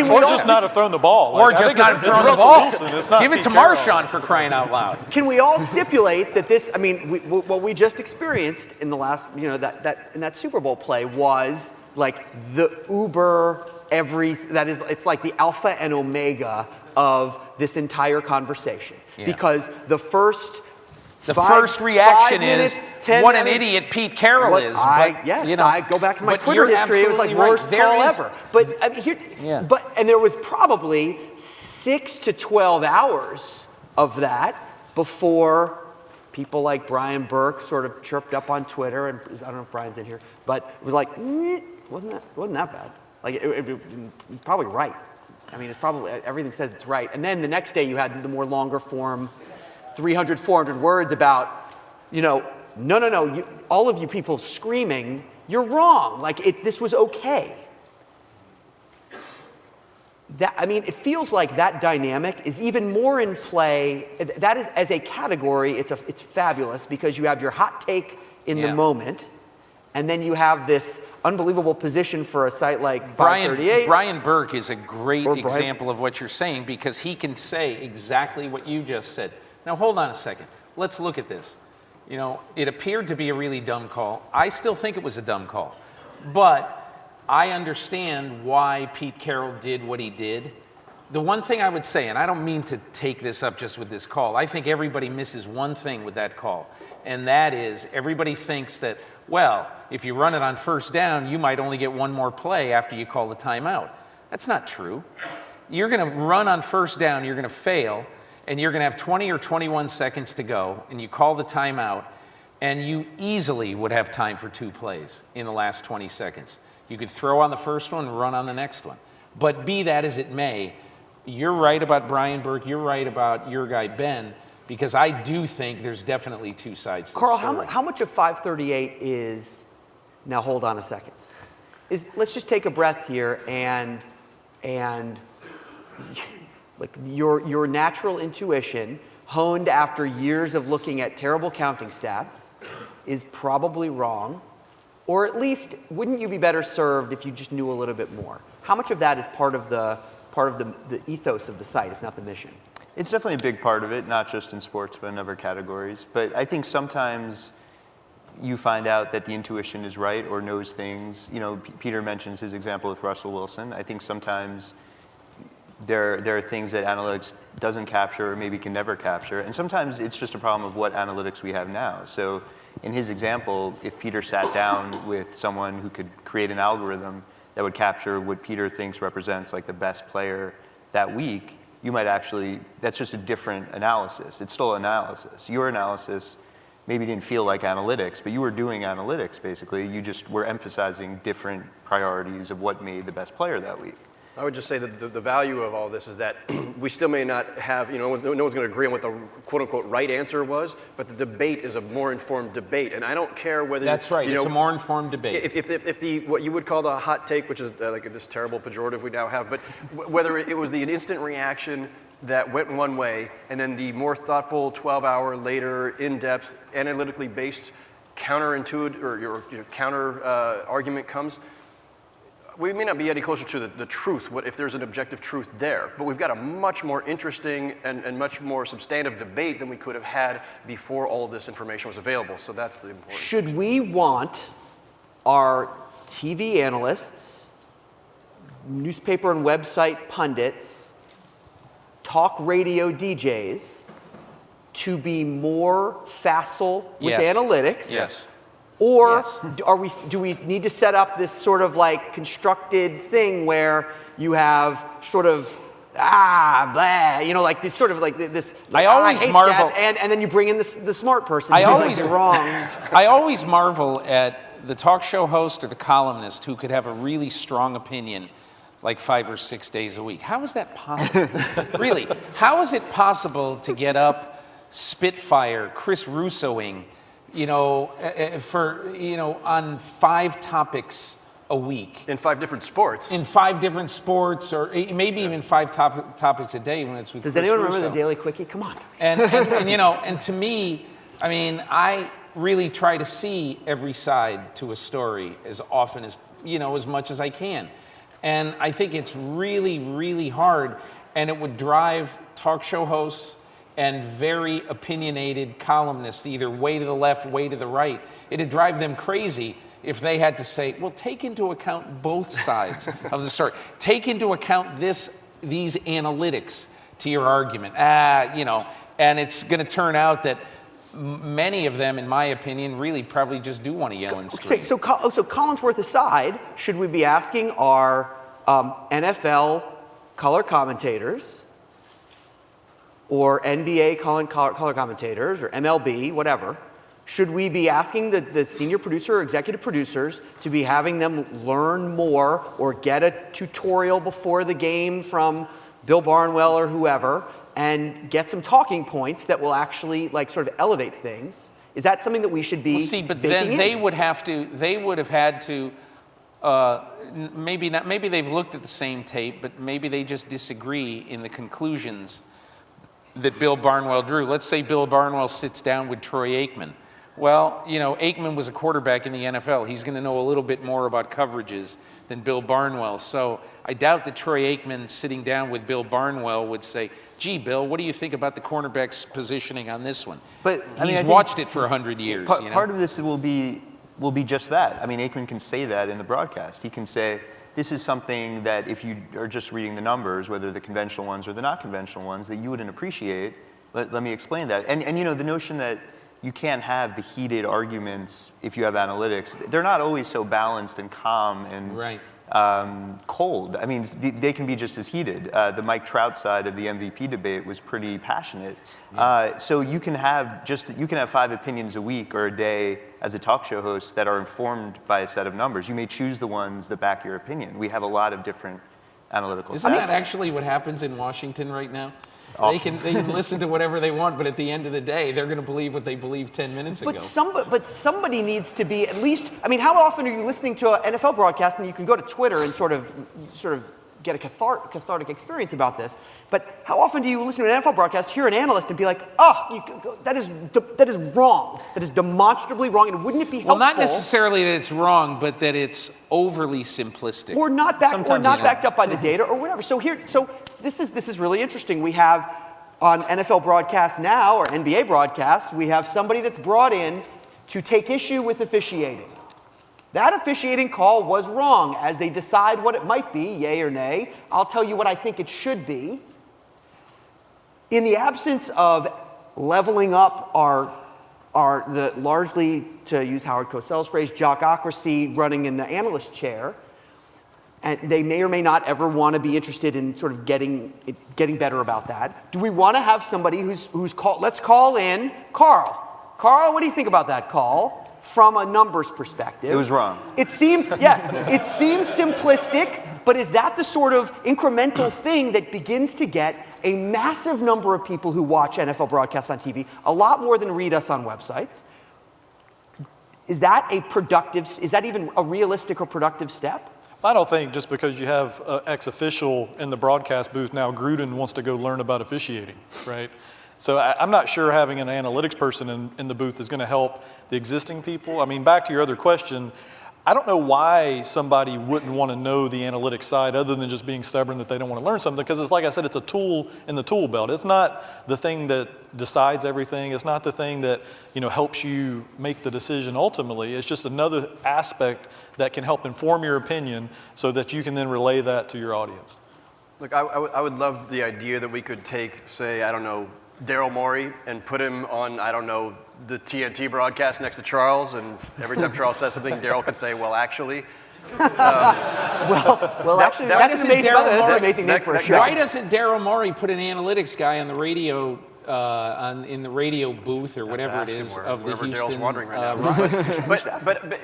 we just not have thrown the ball? Or Like, I just think not it's have thrown the Russell ball. Wilson, it's not Give it Pete to Carroll. Marshawn for crying out loud. Can we all stipulate that this? I mean, what we just experienced in the last, that in that Super Bowl play was like the uber it's like the alpha and omega of this entire conversation, because the first reaction minutes, is 10 what an minutes, idiot Pete Carroll is. I go back to my but Twitter you're history. It was like absolutely worst right. There call is- ever. But I mean, and there was probably 6 to 12 hours of that before people like Brian Burke sort of chirped up on Twitter, and I don't know if Brian's in here, but it was like, wasn't that bad? Like it's probably right. I mean, it's probably, everything says it's right. And then the next day you had the more longer form, 300, 400 words about, no, all of you people screaming, you're wrong. Like this was okay. It feels like that dynamic is even more in play. That is, as a category, it's fabulous because you have your hot take in the moment, and then you have this unbelievable position for a site like 538. Brian Burke is a great example of what you're saying, because he can say exactly what you just said. Now, hold on a second. Let's look at this. It appeared to be a really dumb call. I still think it was a dumb call. But I understand why Pete Carroll did what he did. The one thing I would say, and I don't mean to take this up just with this call, I think everybody misses one thing with that call, and that is everybody thinks that, well, if you run it on first down, you might only get one more play after you call the timeout. That's not true. You're going to run on first down, you're going to fail, and you're going to have 20 or 21 seconds to go, and you call the timeout, and you easily would have time for 2 plays in the last 20 seconds. You could throw on the first one, run on the next one. But be that as it may, you're right about Brian Burke, you're right about your guy Ben, because I do think there's definitely 2 sides to Carl, the story. how much of 538 is, now hold on a second, let's just take a breath here and like your natural intuition, honed after years of looking at terrible counting stats, is probably wrong. Or at least, wouldn't you be better served if you just knew a little bit more? How much of that is part of the ethos of the site, if not the mission? It's definitely a big part of it, not just in sports, but in other categories. But I think sometimes you find out that the intuition is right or knows things. Peter mentions his example with Russell Wilson. I think sometimes there are things that analytics doesn't capture or maybe can never capture. And sometimes it's just a problem of what analytics we have now. So in his example, if Peter sat down with someone who could create an algorithm that would capture what Peter thinks represents like the best player that week, you might actually, that's just a different analysis. It's still analysis. Your analysis maybe didn't feel like analytics, but you were doing analytics basically. You just were emphasizing different priorities of what made the best player that week. I would just say that the value of all this is that we still may not have, no one's going to agree on what the quote-unquote right answer was, but the debate is a more informed debate. And I don't care whether... That's right, it's a more informed debate. If the, what you would call the hot take, which is like this terrible pejorative we now have, but whether it was the instant reaction that went one way, and then the more thoughtful 12-hour later, in-depth, analytically based counterintuitive or counter argument comes, we may not be any closer to the truth, if there's an objective truth there, but we've got a much more interesting and much more substantive debate than we could have had before all of this information was available. So that's the important. Should we want our TV analysts, newspaper and website pundits, talk radio DJs to be more facile with Yes. analytics? Yes. Or Yes. do we need to set up this sort of like constructed thing where you have sort of blah, like this sort of like this. I always hate marvel, stats, and then you bring in the smart person. I who's like, always you're wrong. I always marvel at the talk show host or the columnist who could have a really strong opinion like 5 or 6 days a week. How is that possible? Really, how is it possible to get up, spitfire, Chris Russoing, on 5 topics a week. In 5 different sports. In 5 different sports, or maybe even 5 topics a day when it's with Does Chris anyone Russo. remember the Daily Quickie? Come on. And to me, I mean, I really try to see every side to a story as often as, as much as I can. And I think it's really, really hard, and it would drive talk show hosts and very opinionated columnists, either way to the left, way to the right. It'd drive them crazy if they had to say, well, take into account both sides of the story. Take into account these analytics to your argument. And it's going to turn out that many of them, in my opinion, really probably just do want to yell and scream. So Collinsworth aside, should we be asking our NFL color commentators or NBA color commentators or MLB, whatever, should we be asking the senior producer or executive producers to be having them learn more or get a tutorial before the game from Bill Barnwell or whoever and get some talking points that will actually sort of elevate things? Is that something that we should be but baking then in? they would have had to, maybe they've looked at the same tape, but maybe they just disagree in the conclusions that Bill Barnwell drew. Let's say Bill Barnwell sits down with Troy Aikman. Well, Aikman was a quarterback in the NFL. He's going to know a little bit more about coverages than Bill Barnwell. So I doubt that Troy Aikman sitting down with Bill Barnwell would say, gee, Bill, what do you think about the cornerback's positioning on this one? But I He's think watched it for 100 years. Part of this will be just that. I mean, Aikman can say that in the broadcast. He can say, this is something that if you are just reading the numbers, whether the conventional ones or the not conventional ones, that you wouldn't appreciate. Let me explain that. And the notion that you can't have the heated arguments if you have analytics, they're not always so balanced and calm and Right. Cold. I mean, they can be just as heated. The Mike Trout side of the MVP debate was pretty passionate. Yeah. So you can have 5 opinions a week or a day as a talk show host that are informed by a set of numbers. You may choose the ones that back your opinion. We have a lot of different analytical Isn't that stats. actually what happens in Washington right now? Often. They can listen to whatever they want, but at the end of the day, they're going to believe what they believed 10 minutes ago. But somebody needs to be at least. I mean, how often are you listening to an NFL broadcast and you can go to Twitter and sort of get a cathartic experience about this? But how often do you listen to an NFL broadcast, hear an analyst, and be like, that is wrong. That is demonstrably wrong. And wouldn't it be helpful? Well, not necessarily that it's wrong, but that it's overly simplistic. Or not backed up by the data or whatever. So this is really interesting. We have on NFL broadcasts now, or NBA broadcasts, we have somebody that's brought in to take issue with officiating. That officiating call was wrong. As they decide what it might be, yay or nay, I'll tell you what I think it should be. In the absence of leveling up the largely, to use Howard Cosell's phrase, jockocracy running in the analyst chair, And they may or may not ever want to be interested in sort of getting better about that. Do we want to have somebody who's called, let's call in Carl. Carl, what do you think about that call from a numbers perspective? It was wrong. It seems, yes, it seems simplistic, but is that the sort of incremental thing that begins to get a massive number of people who watch NFL broadcasts on TV, a lot more than read us on websites? Is that even a realistic or productive step? I don't think just because you have an ex-official in the broadcast booth now, Gruden wants to go learn about officiating, right? So I'm not sure having an analytics person in the booth is going to help the existing people. I mean, back to your other question, I don't know why somebody wouldn't want to know the analytics side other than just being stubborn that they don't want to learn something, because it's like I said, it's a tool in the tool belt. It's not the thing that decides everything. It's not the thing that helps you make the decision ultimately. It's just another aspect that can help inform your opinion so that you can then relay that to your audience. Look, I would love the idea that we could take, say, I don't know, Daryl Morey and put him on, I don't know, the TNT broadcast next to Charles, and every time Charles says something, Daryl could say, well, actually. Actually, that's an amazing name for a show. Why doesn't Daryl Morey put an analytics guy on the radio, in the radio booth or whatever it is of the Houston? Daryl's wandering right now.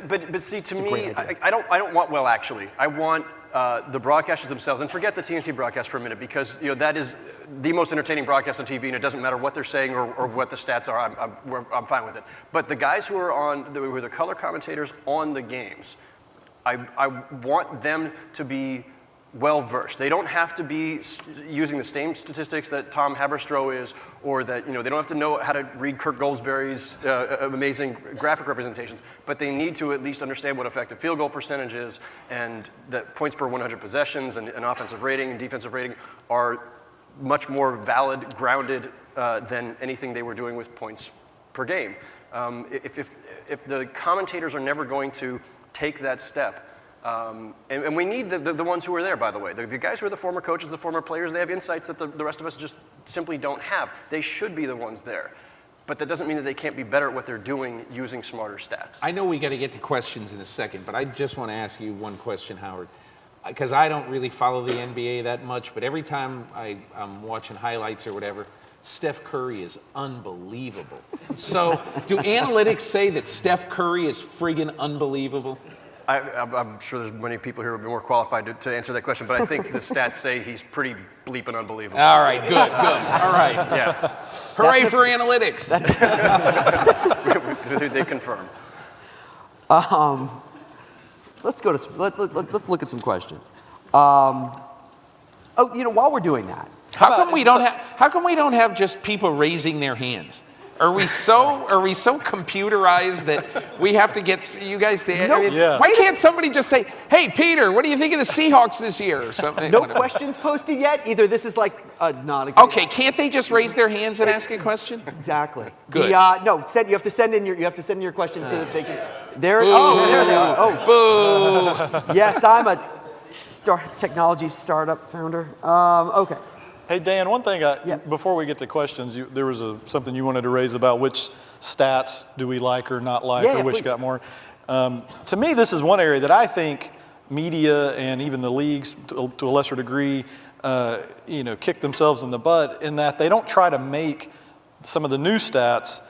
But see, to me, I don't want well actually. I want the broadcasters themselves, and forget the TNT broadcast for a minute, because that is the most entertaining broadcast on TV, and it doesn't matter what they're saying or what the stats are. I'm fine with it. But the guys who are the color commentators on the games, I want them to be well-versed. They don't have to be using the same statistics that Tom Haberstroh is, or that they don't have to know how to read Kirk Goldsberry's amazing graphic representations, but they need to at least understand what effective field goal percentage is, and that points per 100 possessions and offensive rating and defensive rating are much more valid, grounded than anything they were doing with points per game. If the commentators are never going to take that step, and we need the ones who are there, by the way. The guys who are the former coaches, the former players, they have insights that the rest of us just simply don't have. They should be the ones there. But that doesn't mean that they can't be better at what they're doing using smarter stats. I know we got to get to questions in a second, but I just want to ask you one question, Howard. Because I don't really follow the NBA that much, but every time I'm watching highlights or whatever, Steph Curry is unbelievable. So do analytics say that Steph Curry is friggin' unbelievable? I'm sure there's many people here who would be more qualified to answer that question, but I think the stats say he's pretty bleeping unbelievable. All right, good. All right. Yeah. Hooray for analytics. They confirm. Let's look at some questions. While we're doing that, How come we don't have just people raising their hands? Are we so computerized that we have to get you guys to? Why can't somebody just say, "Hey, Peter, what do you think of the Seahawks this year?" Or something? No questions posted yet. Either this is like not a good okay. Can't they just raise their hands and ask a question? Exactly. Good. You have to send in your questions so that they can. There they are. Oh, boo! Yes, I'm a technology startup founder. Okay. Hey, Dan, one thing, before we get to questions, there was something you wanted to raise about which stats do we like or not like, or which got more. To me, this is one area that I think media and even the leagues, to a lesser degree, kick themselves in the butt in that they don't try to make some of the new stats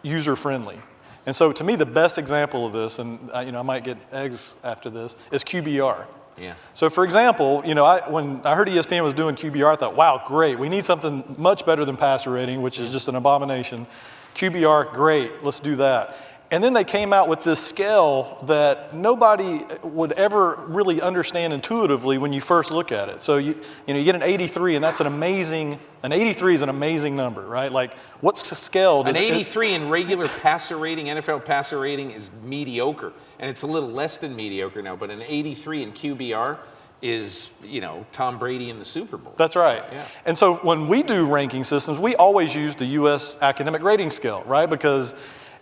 user-friendly. And so to me, the best example of this, and I might get eggs after this, is QBR. Yeah. So for example, when I heard ESPN was doing QBR, I thought, wow, great. We need something much better than passer rating, which is just an abomination. QBR, great. Let's do that. And then they came out with this scale that nobody would ever really understand intuitively when you first look at it. So you get an 83, and that's an 83 is an amazing number, right? Like, what's the scale? An 83 in regular passer rating, NFL passer rating, is mediocre. And it's a little less than mediocre now, but an 83 in QBR is, Tom Brady in the Super Bowl. That's right. Yeah. And so when we do ranking systems, we always use the U.S. academic rating scale, right? Because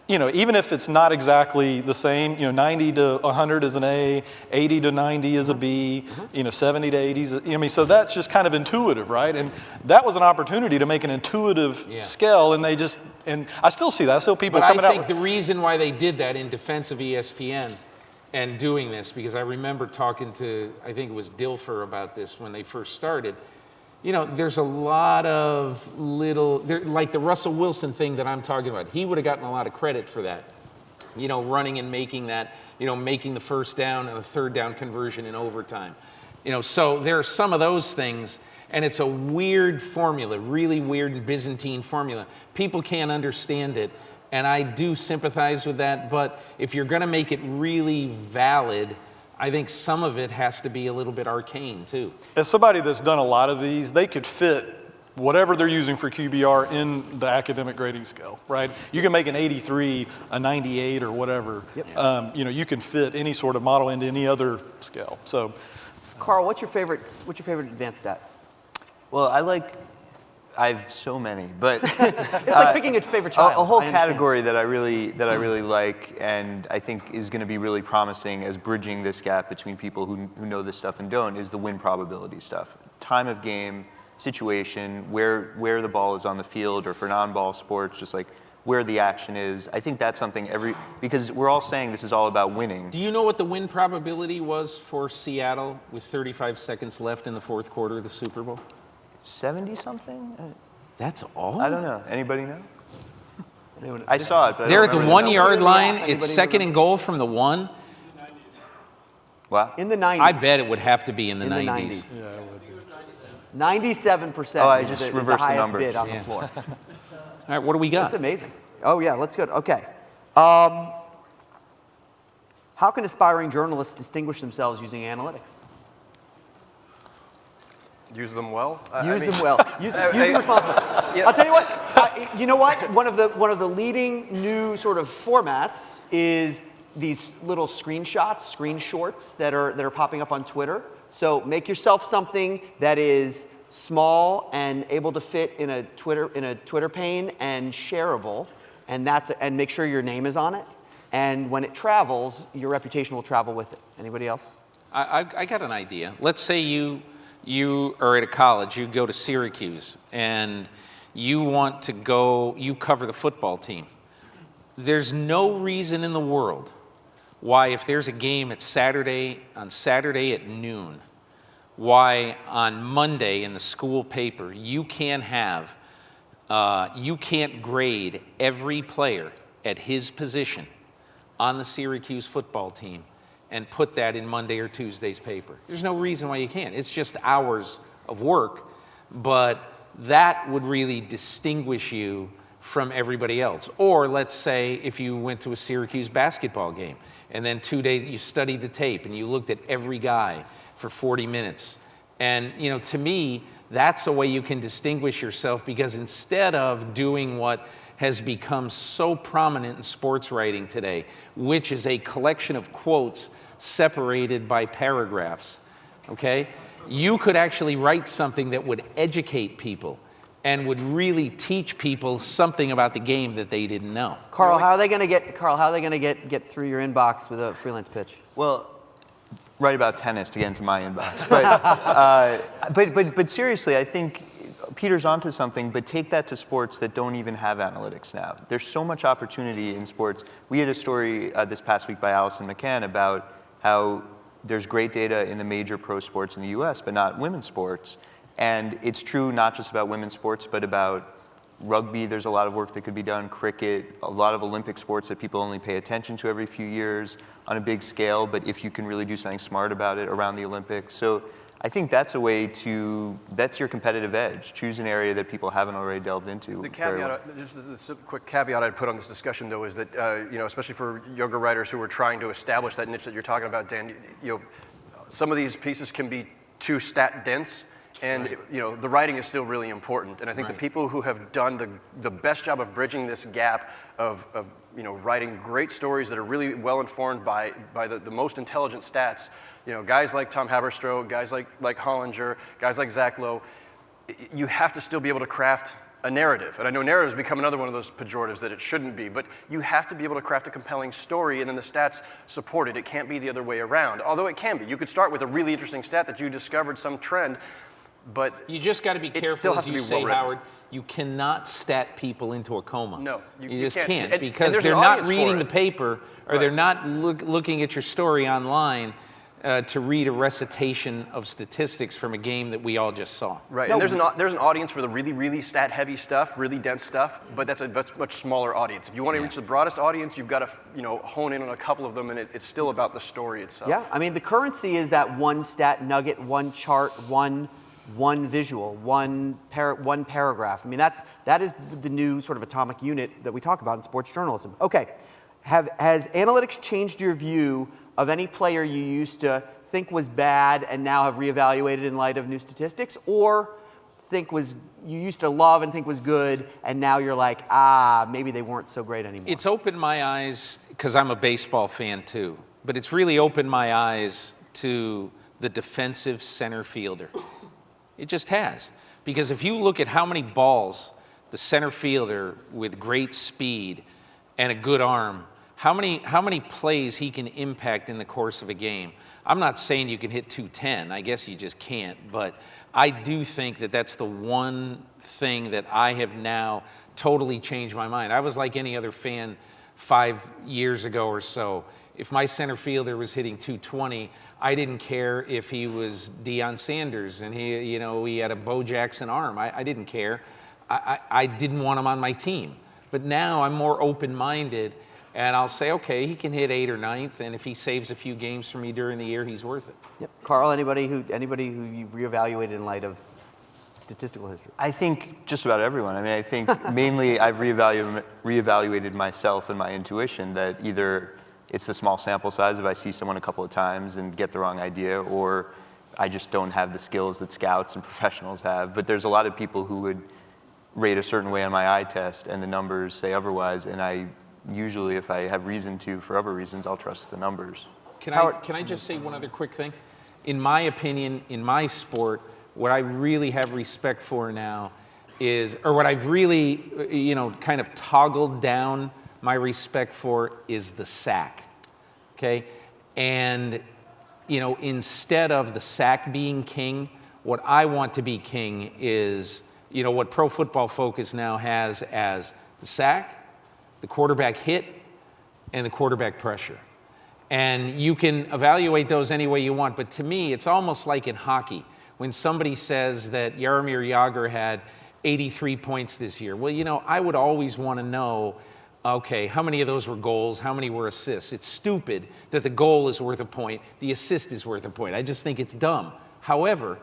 even if it's not exactly the same, 90 to 100 is an A, 80 to 90 is a B, 70 to 80 is so that's just kind of intuitive, right? And that was an opportunity to make an intuitive scale, and and I still see that. I still people coming out. But I think the reason why they did that in defense of ESPN and doing this, because I remember talking to, I think it was Dilfer about this when they first started. You know, there's a lot of like the Russell Wilson thing that I'm talking about. He would have gotten a lot of credit for that. You know, running and making that, you know, making the first down and the third down conversion in overtime. You know, so there are some of those things, and it's a weird formula, really weird and Byzantine formula. People can't understand it, and I do sympathize with that, but if you're gonna make it really valid, I think some of it has to be a little bit arcane too. As somebody that's done a lot of these, they could fit whatever they're using for QBR in the academic grading scale, right? You can make an 83, a 98, or whatever. Yep. You know, you can fit any sort of model into any other scale. So, Carl, what's your favorite advanced stat? Well, I have so many, but It's like picking a favorite child. a whole category that I really like, and I think is going to be really promising as bridging this gap between people who know this stuff and don't, is the win probability stuff. Time of game, situation, where the ball is on the field, or for non-ball sports, just like where the action is. I think that's something because we're all saying this is all about winning. Do you know what the win probability was for Seattle with 35 seconds left in the fourth quarter of the Super Bowl? 70-something? That's all? I don't know. Anybody know? I saw it, but They're I at don't the remember 1 yard line. Anybody It's second and goal from the 1. Wow. In the 90s. I bet it would have to be in the 90s. In the 90s. Yeah, it would be. 97% Oh, I is just the reversed the highest numbers. bid on the floor. All right, what do we got? That's amazing. Oh, yeah, let's go. Okay. How can aspiring journalists distinguish themselves using analytics? Use them well. Use them well. Use them responsibly. Yeah. I'll tell you what. You know what? One of the leading new sort of formats is these little screen shorts that are popping up on Twitter. So make yourself something that is small and able to fit in a Twitter pane and shareable, and make sure your name is on it. And when it travels, your reputation will travel with it. Anybody else? I got an idea. Let's say you are at a college, you go to Syracuse, and you cover the football team. There's no reason in the world why, if there's a game on Saturday at noon, why on Monday in the school paper you can't grade every player at his position on the Syracuse football team and put that in Monday or Tuesday's paper. There's no reason why you can't. It's just hours of work, but that would really distinguish you from everybody else. Or let's say if you went to a Syracuse basketball game and then 2 days you studied the tape and you looked at every guy for 40 minutes. And you know, to me, that's a way you can distinguish yourself, because instead of doing what has become so prominent in sports writing today, which is a collection of quotes separated by paragraphs, okay? You could actually write something that would educate people and would really teach people something about the game that they didn't know. Carl, how are they going to get through your inbox with a freelance pitch? Well, write about tennis to get into my inbox. But seriously, I think Peter's onto something, but take that to sports that don't even have analytics now. There's so much opportunity in sports. We had a story this past week by Allison McCann about how there's great data in the major pro sports in the US, but not women's sports. And it's true not just about women's sports, but about rugby. There's a lot of work that could be done, cricket, a lot of Olympic sports that people only pay attention to every few years on a big scale, but if you can really do something smart about it around the Olympics. So I think that's a way that's your competitive edge. Choose an area that people haven't already delved into. The caveat, just a quick caveat I'd put on this discussion, though, is that, especially for younger writers who are trying to establish that niche that you're talking about, Dan, some of these pieces can be too stat dense. And the writing is still really important, and I think the people who have done the best job of bridging this gap of writing great stories that are really well informed by the most intelligent stats, guys like Tom Haberstroh, guys like Hollinger, guys like Zach Lowe, you have to still be able to craft a narrative. And I know narrative has become another one of those pejoratives that it shouldn't be, but you have to be able to craft a compelling story, and then the stats support it. It can't be the other way around, although it can be. You could start with a really interesting stat that you discovered some trend. But you just got to be careful, as you say, Howard. You cannot stat people into a coma. No, you just can't. can't And because there's an they're not audience for reading it. the paper or Right. they're not looking at your story online to read a recitation of statistics from a game that we all just saw. Right, No, and there's an audience for the really, really stat-heavy stuff, really dense stuff, but that's a much smaller audience. If you want to reach the broadest audience, you've got to hone in on a couple of them, and it's still about the story itself. Yeah, I mean, the currency is that one stat nugget, one chart, one visual, one paragraph. I mean, that is the new sort of atomic unit that we talk about in sports journalism. Okay, has analytics changed your view of any player you used to think was bad and now have reevaluated in light of new statistics, or you used to love and think was good and now you're like, maybe they weren't so great anymore? It's opened my eyes, because I'm a baseball fan too, but it's really opened my eyes to the defensive center fielder. It just has. Because if you look at how many balls the center fielder with great speed and a good arm, how many plays he can impact in the course of a game. I'm not saying you can hit 210, I guess you just can't, but I do think that that's the one thing that I have now totally changed my mind. I was like any other fan 5 years ago or so. If my center fielder was hitting 220, I didn't care if he was Deion Sanders and he had a Bo Jackson arm. I didn't care. I didn't want him on my team. But now I'm more open-minded, and I'll say, okay, he can hit 8th or 9th, and if he saves a few games for me during the year, he's worth it. Yep. Carl, anybody who you've reevaluated in light of statistical history? I think just about everyone. I mean, I think mainly I've reevaluated myself and my intuition that either it's the small sample size if I see someone a couple of times and get the wrong idea, or I just don't have the skills that scouts and professionals have. But there's a lot of people who would rate a certain way on my eye test and the numbers say otherwise, and I usually, if I have reason to, for other reasons, I'll trust the numbers. Can I just say one other quick thing? In my opinion, in my sport, what I really have respect for now is, or what I've really, kind of toggled down my respect for is the sack, okay? And, instead of the sack being king, what I want to be king is, what Pro Football Focus now has as the sack, the quarterback hit, and the quarterback pressure. And you can evaluate those any way you want, but to me, it's almost like in hockey. When somebody says that Jaromir Jagr had 83 points this year, well, I would always want to know, okay, how many of those were goals, how many were assists? It's stupid that the goal is worth a point, the assist is worth a point. I just think it's dumb. However,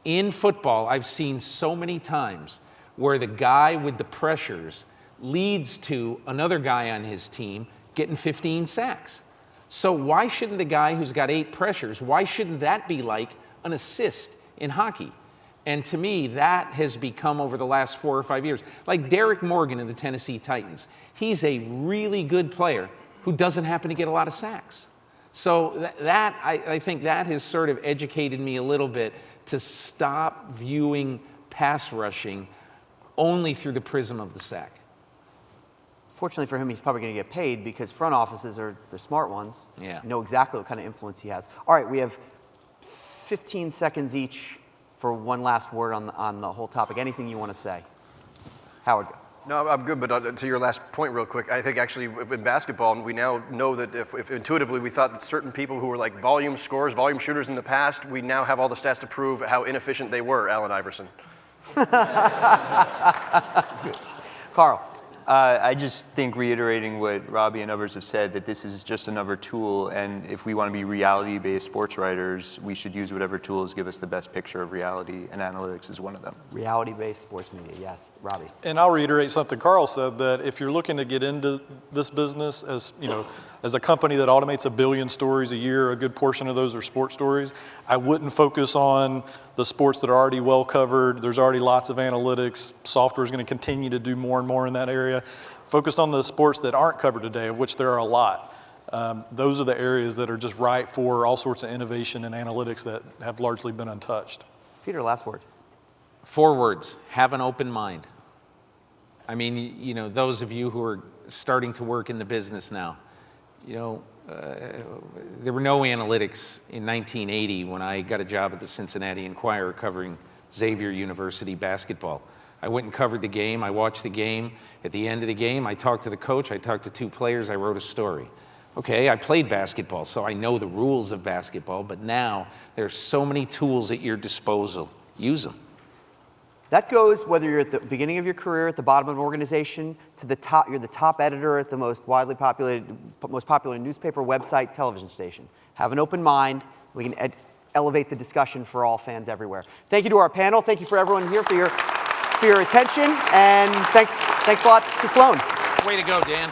in football, I've seen so many times where the guy with the pressures leads to another guy on his team getting 15 sacks. So why shouldn't the guy who's got 8 pressures, why shouldn't that be like an assist in hockey? And to me, that has become over the last 4 or 5 years. Like Derek Morgan in the Tennessee Titans. He's a really good player who doesn't happen to get a lot of sacks. So I think that has sort of educated me a little bit to stop viewing pass rushing only through the prism of the sack. Fortunately for him, he's probably going to get paid because front offices are the smart ones. Yeah. Know exactly what kind of influence he has. All right, we have 15 seconds each for one last word on the whole topic. Anything you want to say? Howard, go. No, I'm good, but to your last point real quick, I think actually in basketball, we now know that if intuitively we thought that certain people who were like volume scorers, volume shooters in the past, we now have all the stats to prove how inefficient they were, Allen Iverson. Carl. I just think reiterating what Robbie and others have said, that this is just another tool, and if we want to be reality-based sports writers, we should use whatever tools give us the best picture of reality, and analytics is one of them. Reality-based sports media, yes. Robbie. And I'll reiterate something Carl said, that if you're looking to get into this business as a company that automates 1 billion stories a year, a good portion of those are sports stories, I wouldn't focus on the sports that are already well covered. There's already lots of analytics. Software is going to continue to do more and more in that area. Focus on the sports that aren't covered today, of which there are a lot. Those are the areas that are just ripe for all sorts of innovation and analytics that have largely been untouched. Peter, last word. 4 words: have an open mind. I mean, those of you who are starting to work in the business now, there were no analytics in 1980 when I got a job at the Cincinnati Enquirer covering Xavier University basketball. I went and covered the game. I watched the game. At the end of the game, I talked to the coach. I talked to 2 players. I wrote a story. Okay, I played basketball, so I know the rules of basketball, but now there's so many tools at your disposal. Use them. That goes whether you're at the beginning of your career, at the bottom of an organization, to the top, you're the top editor at the most popular newspaper, website, television station. Have an open mind. We can elevate the discussion for all fans everywhere. Thank you to our panel. Thank you for everyone here for your attention. And thanks a lot to Sloan. Way to go, Dan.